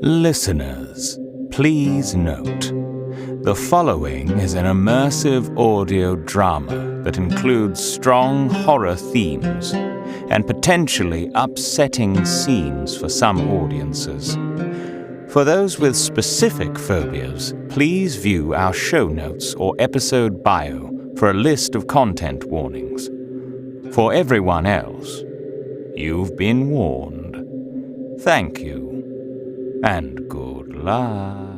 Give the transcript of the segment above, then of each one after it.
Listeners, please note, the following is an immersive audio drama that includes strong horror themes and potentially upsetting scenes for some audiences. For those with specific phobias, please view our show notes or episode bio for a list of content warnings. For everyone else, you've been warned. Thank you, and good luck.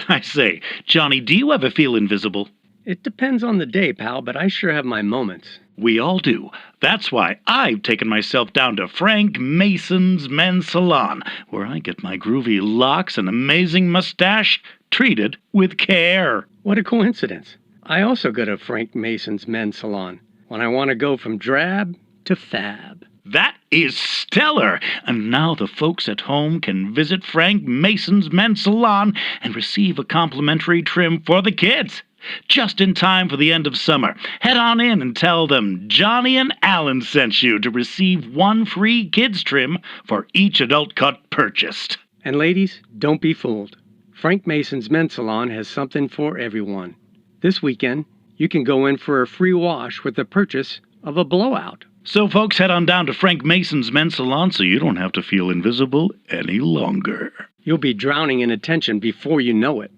I say, Johnny, do you ever feel invisible? It depends on the day, pal, but I sure have my moments. We all do. That's why I've taken myself down to Frank Mason's men's salon, where I get my groovy locks and amazing mustache treated with care. What a coincidence. I also go to Frank Mason's men's salon when I want to go from drab to fab. That is stellar! And now the folks at home can visit Frank Mason's men's salon and receive a complimentary trim for the kids. Just in time for the end of summer. Head on in and tell them Johnny and Alan sent you to receive one free kids trim for each adult cut purchased. And ladies, don't be fooled. Frank Mason's men's salon has something for everyone. This weekend, you can go in for a free wash with the purchase of a blowout. So folks, head on down to Frank Mason's men's salon so you don't have to feel invisible any longer. You'll be drowning in attention before you know it.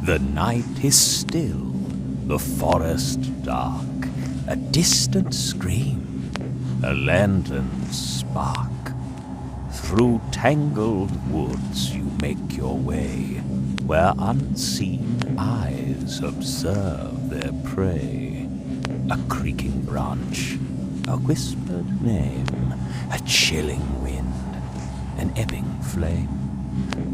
The night is still, the forest dark, a distant scream, a lantern spark. Through tangled woods you make your way, where unseen eyes observe their prey. A creaking branch, a whispered name, a chilling wind, an ebbing flame.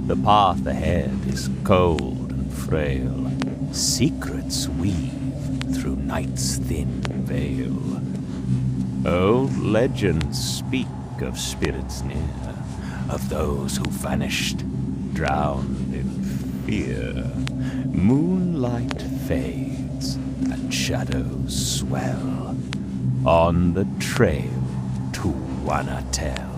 The path ahead is cold and frail, secrets weave through night's thin veil. Old legends speak of spirits near, of those who vanished, drowned in fear. Moonlight fades and shadows swell on the trail to Wanatel.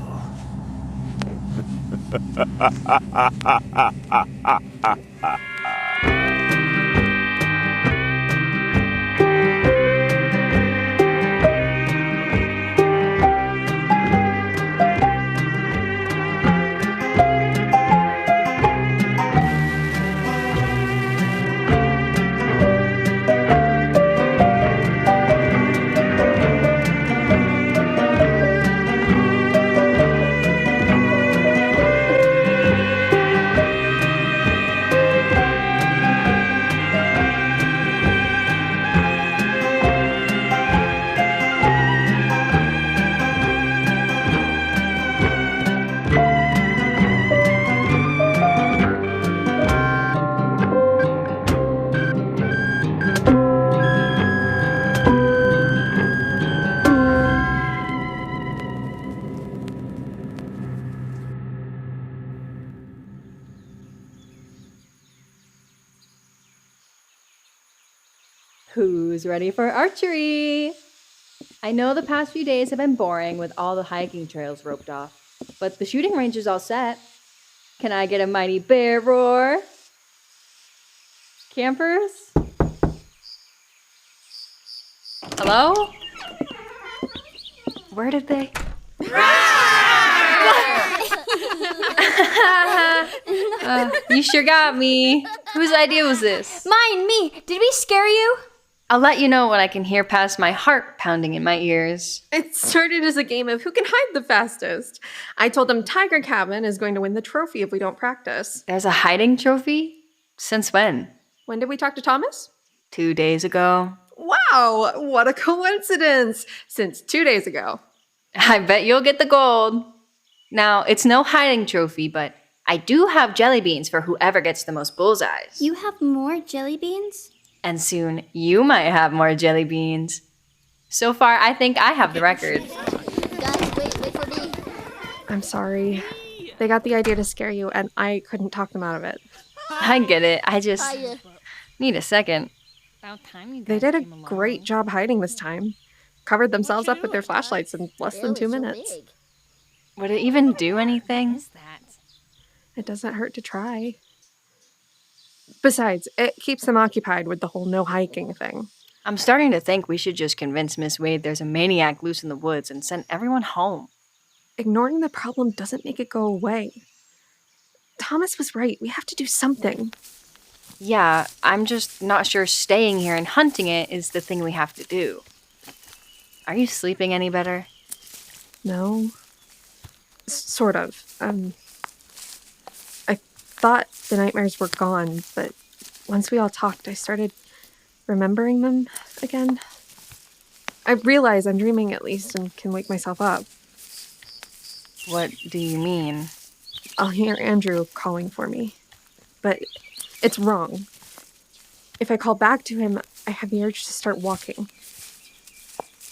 Who's ready for archery? I know the past few days have been boring with all the hiking trails roped off, but the shooting range is all set. Can I get a mighty bear roar? Campers? Hello? Where did they? You sure got me. Whose idea was this? Mine, me. Did we scare you? I'll let you know when I can hear past my heart pounding in my ears. It started as a game of who can hide the fastest. I told them Tiger Cabin is going to win the trophy if we don't practice. There's a hiding trophy? Since when? When did we talk to Thomas? 2 days ago. Wow, what a coincidence! Since 2 days ago. I bet you'll get the gold. Now, it's no hiding trophy, but I do have jelly beans for whoever gets the most bullseyes. You have more jelly beans? And soon, you might have more jelly beans. So far, I think I have the record. Guys, wait for me. I'm sorry. They got the idea to scare you, and I couldn't talk them out of it. I get it. I just need a second. They did a great job hiding this time. Covered themselves up with their flashlights in less than 2 minutes. Would it even do anything? It doesn't hurt to try. Besides, it keeps them occupied with the whole no hiking thing. I'm starting to think we should just convince Miss Wade there's a maniac loose in the woods and send everyone home. Ignoring the problem doesn't make it go away. Thomas was right. We have to do something. Yeah, I'm just not sure staying here and hunting it is the thing we have to do. Are you sleeping any better? No. Sort of. I thought the nightmares were gone, but once we all talked, I started remembering them again. I realize I'm dreaming at least and can wake myself up. What do you mean? I'll hear Andrew calling for me. But it's wrong. If I call back to him, I have the urge to start walking.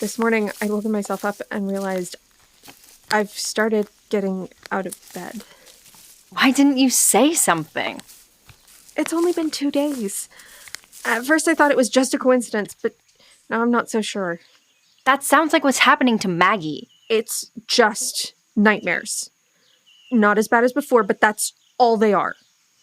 This morning, I woke myself up and realized I've started getting out of bed. Why didn't you say something? It's only been 2 days. At first, I thought it was just a coincidence, but now I'm not so sure. That sounds like what's happening to Maggie. It's just nightmares. Not as bad as before, but that's all they are.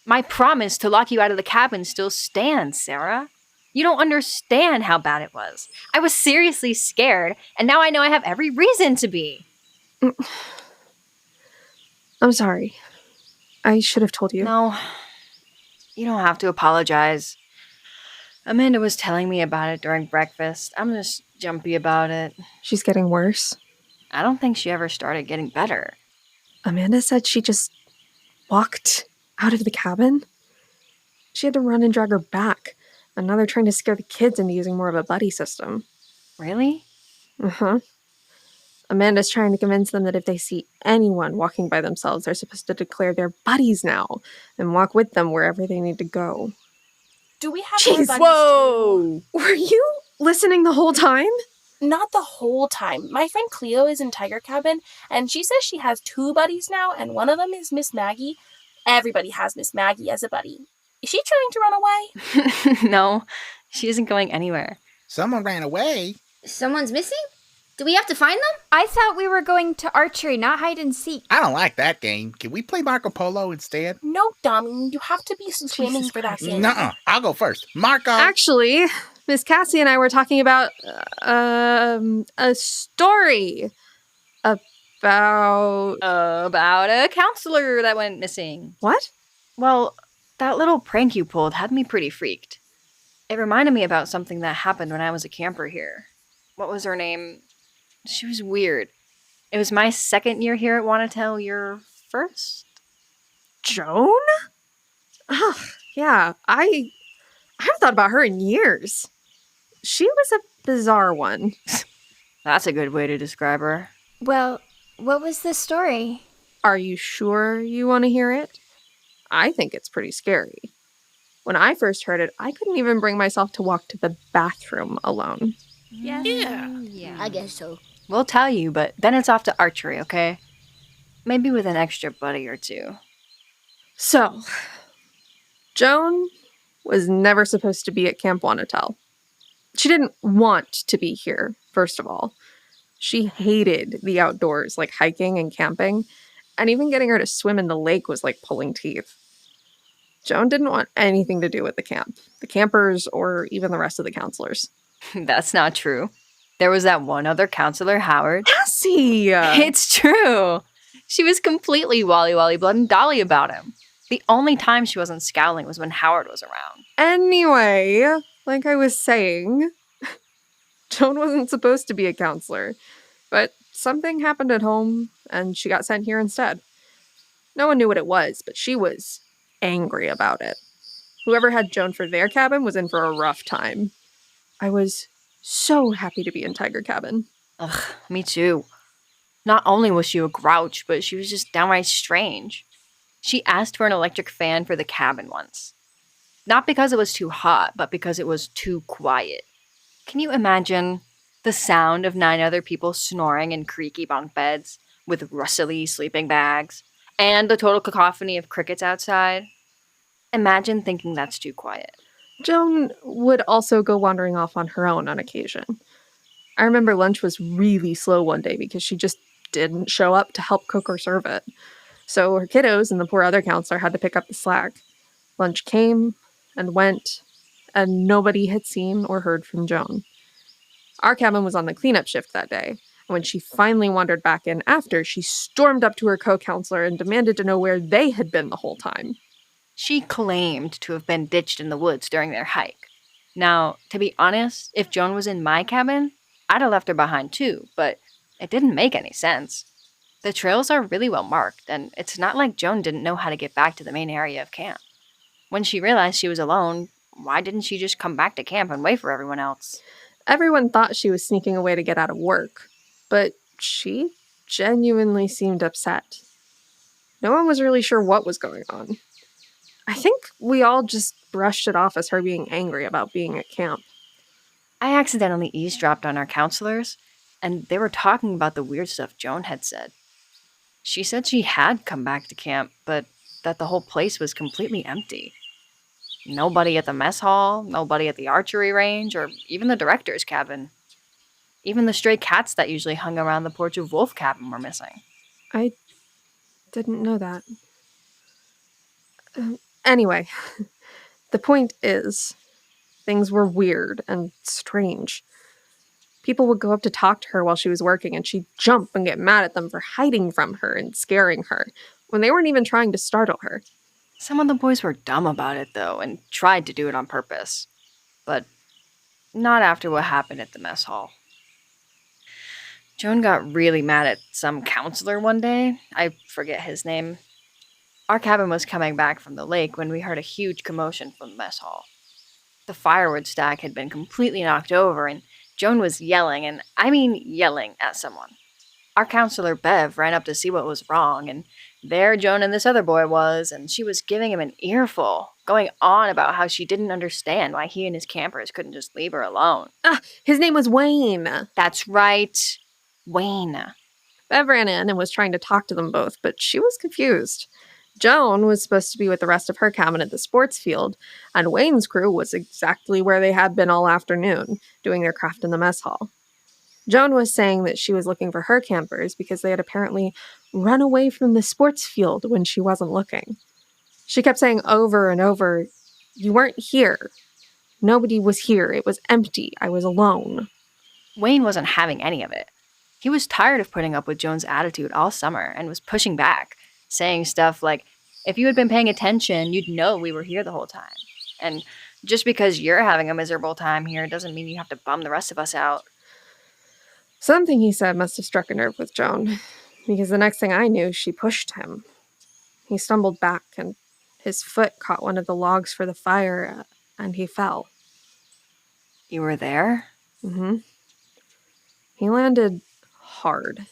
My promise to lock you out of the cabin still stands, Sarah. You don't understand how bad it was. I was seriously scared, and now I know I have every reason to be. I'm sorry. I should have told you. No, you don't have to apologize. Amanda was telling me about it during breakfast. I'm just jumpy about it. She's getting worse? I don't think she ever started getting better. Amanda said she just walked out of the cabin. She had to run and drag her back. And now they're trying to scare the kids into using more of a buddy system. Really? Uh-huh. Amanda's trying to convince them that if they see anyone walking by themselves, they're supposed to declare they're buddies now and walk with them wherever they need to go. Do we have more buddies? Whoa! Were you listening the whole time? Not the whole time. My friend Cleo is in Tiger Cabin, and she says she has 2 buddies now, and one of them is Miss Maggie. Everybody has Miss Maggie as a buddy. Is she trying to run away? No, she isn't going anywhere. Someone ran away. Someone's missing? Do we have to find them? I thought we were going to archery, not hide and seek. I don't like that game. Can we play Marco Polo instead? No, dummy. You have to be swimming for that game. Nuh-uh. I'll go first. Marco! Actually, Miss Cassie and I were talking about a story about a counselor that went missing. What? Well, that little prank you pulled had me pretty freaked. It reminded me about something that happened when I was a camper here. What was her name? She was weird. It was my 2nd year here at Wannatel, your 1st? Joan? Oh, yeah. I haven't thought about her in years. She was a bizarre one. That's a good way to describe her. Well, what was the story? Are you sure you want to hear it? I think it's pretty scary. When I first heard it, I couldn't even bring myself to walk to the bathroom alone. Yeah. I guess so. We'll tell you, but then it's off to archery, okay? Maybe with an extra buddy or 2. So, Joan was never supposed to be at Camp Wannatel. She didn't want to be here, first of all. She hated the outdoors, like hiking and camping, and even getting her to swim in the lake was like pulling teeth. Joan didn't want anything to do with the camp, the campers, or even the rest of the counselors. That's not true. There was that one other counselor, Howard. Cassie! It's true. She was completely wally blood and dolly about him. The only time she wasn't scowling was when Howard was around. Anyway, like I was saying, Joan wasn't supposed to be a counselor, but something happened at home and she got sent here instead. No one knew what it was, but she was angry about it. Whoever had Joan for their cabin was in for a rough time. I was so happy to be in Tiger Cabin. Ugh, me too. Not only was she a grouch, but she was just downright strange. She asked for an electric fan for the cabin once. Not because it was too hot, but because it was too quiet. Can you imagine the sound of 9 other people snoring in creaky bunk beds with rustly sleeping bags and the total cacophony of crickets outside? Imagine thinking that's too quiet. Joan would also go wandering off on her own on occasion. I remember lunch was really slow one day because she just didn't show up to help cook or serve it. So her kiddos and the poor other counselor had to pick up the slack. Lunch came and went, and nobody had seen or heard from Joan. Our cabin was on the cleanup shift that day. When she finally wandered back in after, she stormed up to her co-counselor and demanded to know where they had been the whole time. She claimed to have been ditched in the woods during their hike. Now, to be honest, if Joan was in my cabin, I'd have left her behind too, but it didn't make any sense. The trails are really well marked, and it's not like Joan didn't know how to get back to the main area of camp. When she realized she was alone, why didn't she just come back to camp and wait for everyone else? Everyone thought she was sneaking away to get out of work, but she genuinely seemed upset. No one was really sure what was going on. I think we all just brushed it off as her being angry about being at camp. I accidentally eavesdropped on our counselors, and they were talking about the weird stuff Joan had said. She said she had come back to camp, but that the whole place was completely empty. Nobody at the mess hall, nobody at the archery range, or even the director's cabin. Even the stray cats that usually hung around the porch of Wolf cabin were missing. I didn't know that. Anyway, the point is, things were weird and strange. People would go up to talk to her while she was working, and she'd jump and get mad at them for hiding from her and scaring her, when they weren't even trying to startle her. Some of the boys were dumb about it, though, and tried to do it on purpose. But not after what happened at the mess hall. Joan got really mad at some counselor one day. I forget his name. Our cabin was coming back from the lake when we heard a huge commotion from the mess hall. The firewood stack had been completely knocked over, and Joan was yelling, and I mean yelling, at someone. Our counselor, Bev, ran up to see what was wrong, and there Joan and this other boy was, and she was giving him an earful, going on about how she didn't understand why he and his campers couldn't just leave her alone. His name was Wayne. That's right, Wayne. Bev ran in and was trying to talk to them both, but she was confused. Joan was supposed to be with the rest of her cabin at the sports field, and Wayne's crew was exactly where they had been all afternoon, doing their craft in the mess hall. Joan was saying that she was looking for her campers because they had apparently run away from the sports field when she wasn't looking. She kept saying over and over, "You weren't here. Nobody was here. It was empty. I was alone." Wayne wasn't having any of it. He was tired of putting up with Joan's attitude all summer and was pushing back, saying stuff like, "If you had been paying attention, you'd know we were here the whole time. And just because you're having a miserable time here doesn't mean you have to bum the rest of us out." Something he said must have struck a nerve with Joan, because the next thing I knew, she pushed him. He stumbled back, and his foot caught one of the logs for the fire, and he fell. You were there? Mm-hmm. He landed hard.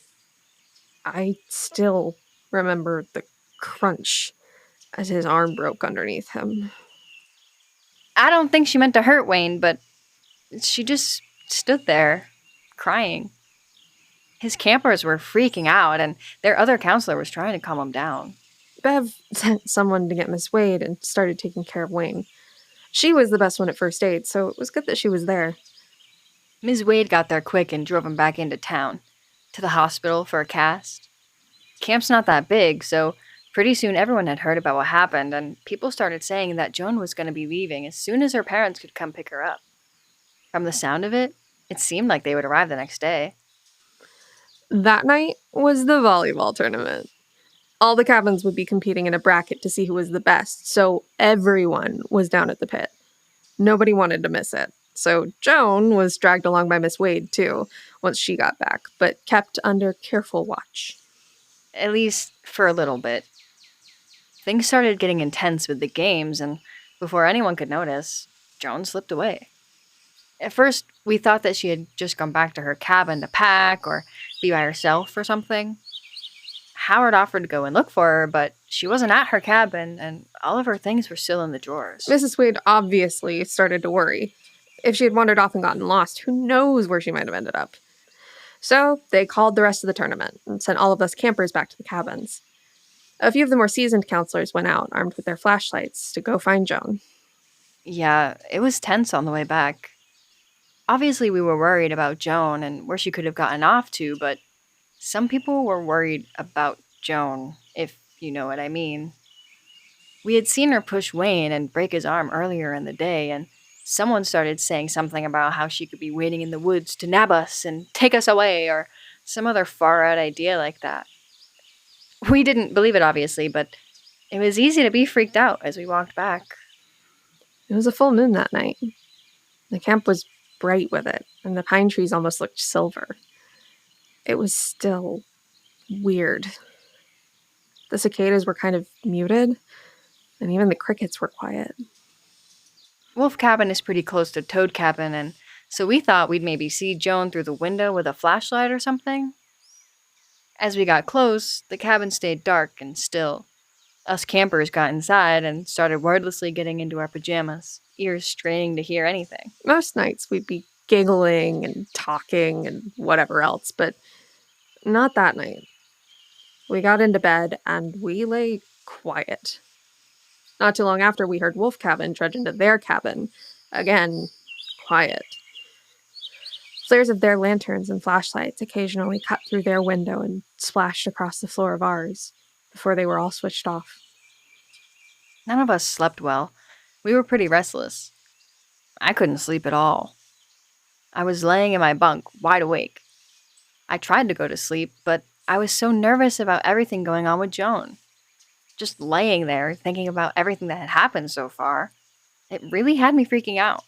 I still remember the crunch as his arm broke underneath him. I don't think she meant to hurt Wayne, but she just stood there, crying. His campers were freaking out, and their other counselor was trying to calm him down. Bev sent someone to get Miss Wade and started taking care of Wayne. She was the best one at first aid, so it was good that she was there. Ms. Wade got there quick and drove him back into town, to the hospital for a cast. Camp's not that big, so pretty soon everyone had heard about what happened, and people started saying that Joan was going to be leaving as soon as her parents could come pick her up. From the sound of it, it seemed like they would arrive the next day. That night was the volleyball tournament. All the cabins would be competing in a bracket to see who was the best, so everyone was down at the pit. Nobody wanted to miss it. So Joan was dragged along by Miss Wade, too, once she got back, but kept under careful watch. At least for a little bit. Things started getting intense with the games, and before anyone could notice, Joan slipped away. At first, we thought that she had just gone back to her cabin to pack or be by herself or something. Howard offered to go and look for her, but she wasn't at her cabin, and all of her things were still in the drawers. Mrs. Wade obviously started to worry. If she had wandered off and gotten lost, who knows where she might have ended up. So they called the rest of the tournament and sent all of us campers back to the cabins. A few of the more seasoned counselors went out, armed with their flashlights, to go find Joan. Yeah, it was tense on the way back. Obviously, we were worried about Joan and where she could have gotten off to, but some people were worried about Joan, if you know what I mean. We had seen her push Wayne and break his arm earlier in the day, and someone started saying something about how she could be waiting in the woods to nab us and take us away, or some other far-out idea like that. We didn't believe it, obviously, but it was easy to be freaked out as we walked back. It was a full moon that night. The camp was bright with it, and the pine trees almost looked silver. It was still weird. The cicadas were kind of muted, and even the crickets were quiet. Wolf Cabin is pretty close to Toad Cabin, and so we thought we'd maybe see Joan through the window with a flashlight or something. As we got close, the cabin stayed dark and still. Us campers got inside and started wordlessly getting into our pajamas, ears straining to hear anything. Most nights we'd be giggling and talking and whatever else, but not that night. We got into bed and we lay quiet. Not too long after, we heard Wolf Cabin trudge into their cabin. Again, quiet. Flares of their lanterns and flashlights occasionally cut through their window and splashed across the floor of ours before they were all switched off. None of us slept well. We were pretty restless. I couldn't sleep at all. I was laying in my bunk, wide awake. I tried to go to sleep, but I was so nervous about everything going on with Joan. Just laying there, thinking about everything that had happened so far, it really had me freaking out.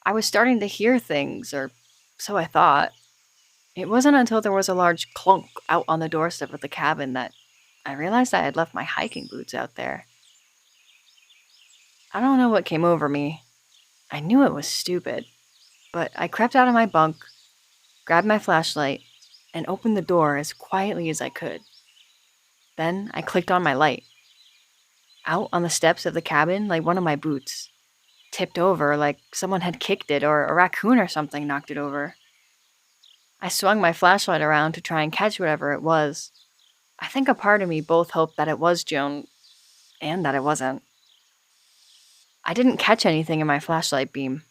I was starting to hear things, or so I thought. It wasn't until there was a large clunk out on the doorstep of the cabin that I realized I had left my hiking boots out there. I don't know what came over me. I knew it was stupid, but I crept out of my bunk, grabbed my flashlight, and opened the door as quietly as I could. Then I clicked on my light. Out on the steps of the cabin lay one of my boots, tipped over like someone had kicked it or a raccoon or something knocked it over. I swung my flashlight around to try and catch whatever it was. I think a part of me both hoped that it was Joan and that it wasn't. I didn't catch anything in my flashlight beam.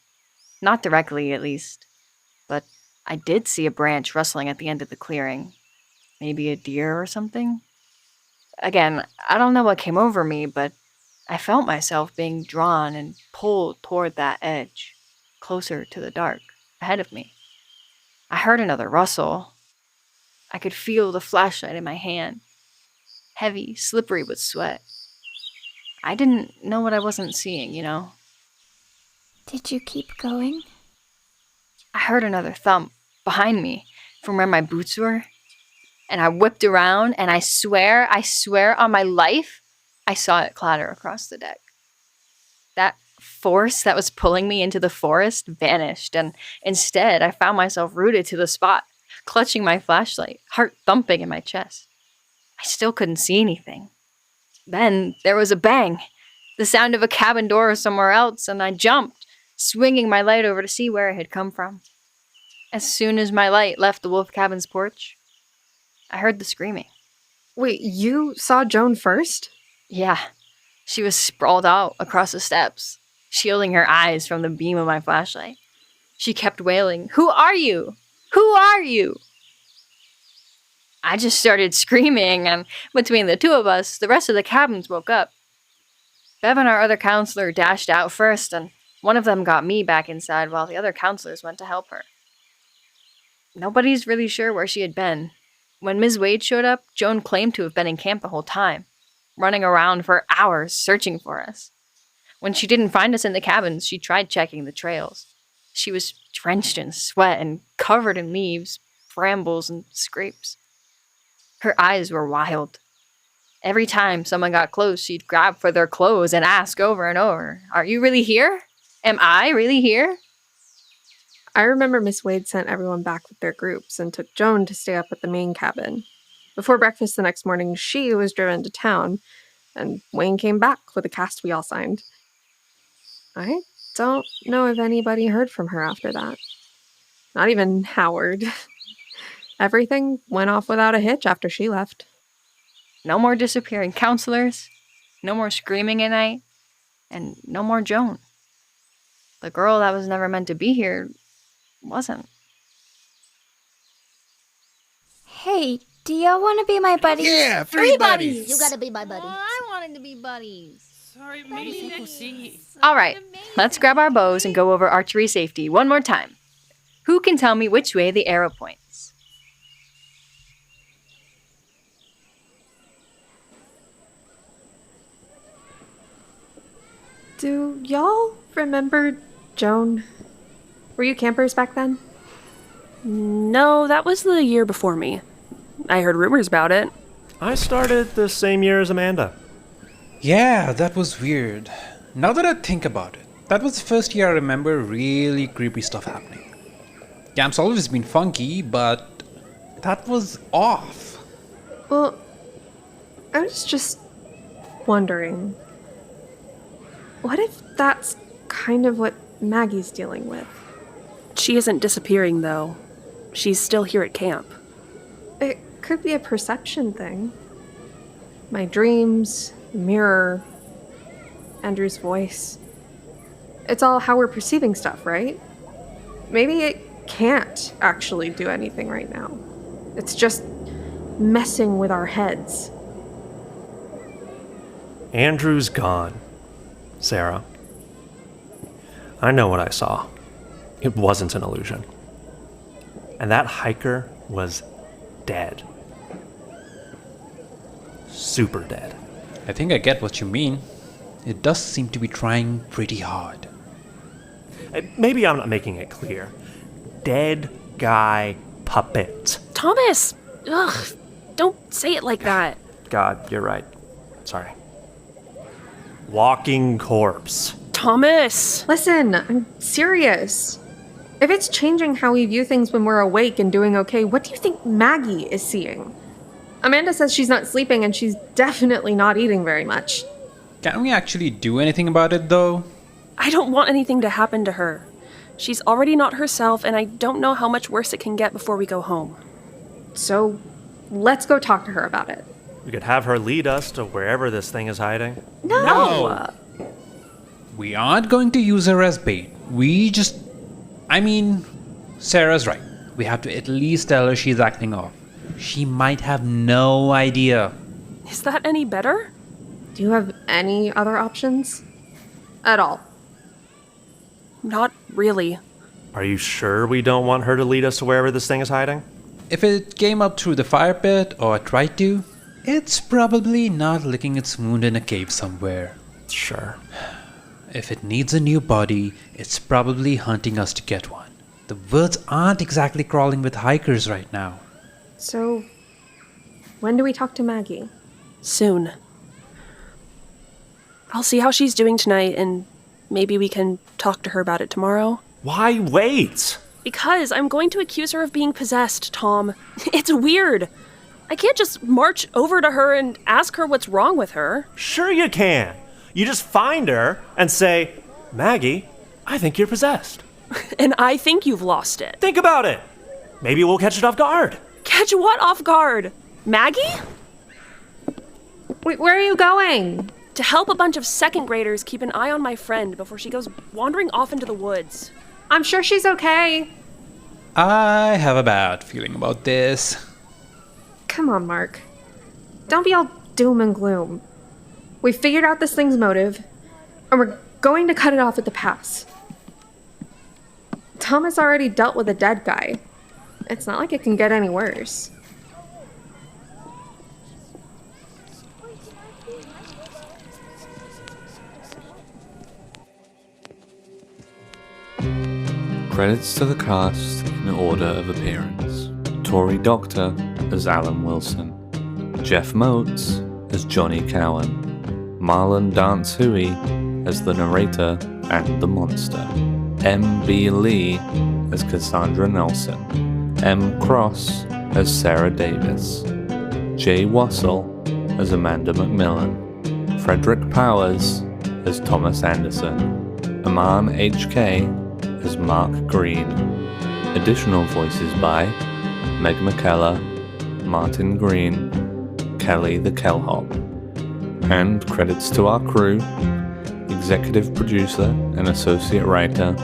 Not directly, at least. But I did see a branch rustling at the end of the clearing. Maybe a deer or something? Again, I don't know what came over me, but I felt myself being drawn and pulled toward that edge, closer to the dark, ahead of me. I heard another rustle. I could feel the flashlight in my hand, heavy, slippery with sweat. I didn't know what I wasn't seeing, you know? Did you keep going? I heard another thump behind me from where my boots were, and I whipped around, and I swear on my life, I saw it clatter across the deck. That force that was pulling me into the forest vanished, and instead I found myself rooted to the spot, clutching my flashlight, heart thumping in my chest. I still couldn't see anything. Then there was a bang, the sound of a cabin door somewhere else, and I jumped, swinging my light over to see where it had come from. As soon as my light left the wolf cabin's porch, I heard the screaming. Wait, you saw Joan first? Yeah, she was sprawled out across the steps, shielding her eyes from the beam of my flashlight. She kept wailing, "Who are you? Who are you?" I just started screaming, and between the two of us, the rest of the cabins woke up. Bev and our other counselor dashed out first, and one of them got me back inside while the other counselors went to help her. Nobody's really sure where she had been. When Ms. Wade showed up, Joan claimed to have been in camp the whole time, running around for hours searching for us. When she didn't find us in the cabins, she tried checking the trails. She was drenched in sweat and covered in leaves, brambles, and scrapes. Her eyes were wild. Every time someone got close, she'd grab for their clothes and ask over and over, "Are you really here? Am I really here?" I remember Miss Wade sent everyone back with their groups and took Joan to stay up at the main cabin. Before breakfast the next morning, she was driven to town, and Wayne came back with a cast we all signed. I don't know if anybody heard from her after that. Not even Howard. Everything went off without a hitch after she left. No more disappearing counselors, no more screaming at night, and no more Joan. The girl that was never meant to be here wasn't. Hey, do y'all want to be my buddies? Yeah, three buddies. You gotta be my buddy. I wanted to be buddies. All right, let's grab our bows and go over archery safety one more time. Who can tell me which way the arrow points? Do y'all remember Joan? Were you campers back then? No, that was the year before me. I heard rumors about it. I started the same year as Amanda. Yeah, that was weird. Now that I think about it, that was the first year I remember really creepy stuff happening. Camp's always been funky, but that was off. Well, I was just wondering, what if that's kind of what Maggie's dealing with? She isn't disappearing, though. She's still here at camp. It could be a perception thing. My dreams, the mirror, Andrew's voice. It's all how we're perceiving stuff, right? Maybe it can't actually do anything right now. It's just messing with our heads. Andrew's gone. Sarah. I know what I saw. It wasn't an illusion. And that hiker was dead. Super dead. I think I get what you mean. It does seem to be trying pretty hard. Maybe I'm not making it clear. Dead guy puppet. Thomas! Ugh, don't say it like that. God, you're right. Sorry. Walking corpse. Thomas! Listen, I'm serious. If it's changing how we view things when we're awake and doing okay, what do you think Maggie is seeing? Amanda says she's not sleeping and she's definitely not eating very much. Can we actually do anything about it, though? I don't want anything to happen to her. She's already not herself, and I don't know how much worse it can get before we go home. So, let's go talk to her about it. We could have her lead us to wherever this thing is hiding. No! We aren't going to use her as bait. Sarah's right. We have to at least tell her she's acting off. She might have no idea. Is that any better? Do you have any other options? At all? Not really. Are you sure we don't want her to lead us to wherever this thing is hiding? If it came up through the fire pit or tried to, it's probably not licking its wound in a cave somewhere. Sure. If it needs a new body, it's probably hunting us to get one. The woods aren't exactly crawling with hikers right now. So, when do we talk to Maggie? Soon. I'll see how she's doing tonight, and maybe we can talk to her about it tomorrow. Why wait? Because I'm going to accuse her of being possessed, Tom. It's weird. I can't just march over to her and ask her what's wrong with her. Sure you can. You just find her and say, Maggie, I think you're possessed. And I think you've lost it. Think about it. Maybe we'll catch it off guard. Catch what off guard? Maggie? Wait, where are you going? To help a bunch of second graders keep an eye on my friend before she goes wandering off into the woods. I'm sure she's okay. I have a bad feeling about this. Come on, Mark. Don't be all doom and gloom. We figured out this thing's motive, and we're going to cut it off at the pass. Thomas already dealt with a dead guy. It's not like it can get any worse. Credits to the cast in order of appearance. Tory Doctor as Alan Wilson. Jeff Moats as Johnny Cowan. Marlon Dance-Hooi as the narrator and the monster. M.B. Lee as Cassandra Nelson. M. Cross as Sarah Davis. J. Wassell as Amanda McMillan. Frederic Powers as Thomas Anderson. Amaan H.K. as Mark Greene. Additional voices by Meg McKellar, Martin Greene, Kelly the Kellhop. And credits to our crew: executive producer and associate writer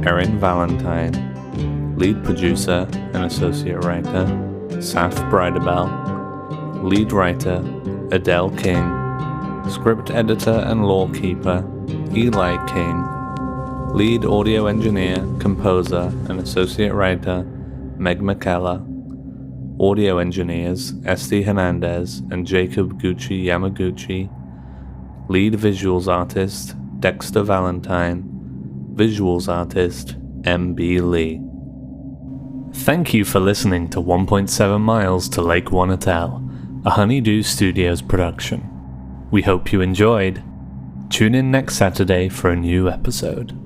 Erin Valentine, lead producer and associate writer Saff Brydebell, lead writer Adelle King, script editor and lawkeeper Ely King, lead audio engineer, composer and associate writer Meg McKellar, audio engineers Esty Hernandez and Jacob Gucci Yamaguchi, lead visuals artist Dexter Valentine, visuals artist MB Lee. Thank you for listening to 1.7 Miles to Lake Wanatell, a Honeydew Studios production. We hope you enjoyed. Tune in next Saturday for a new episode.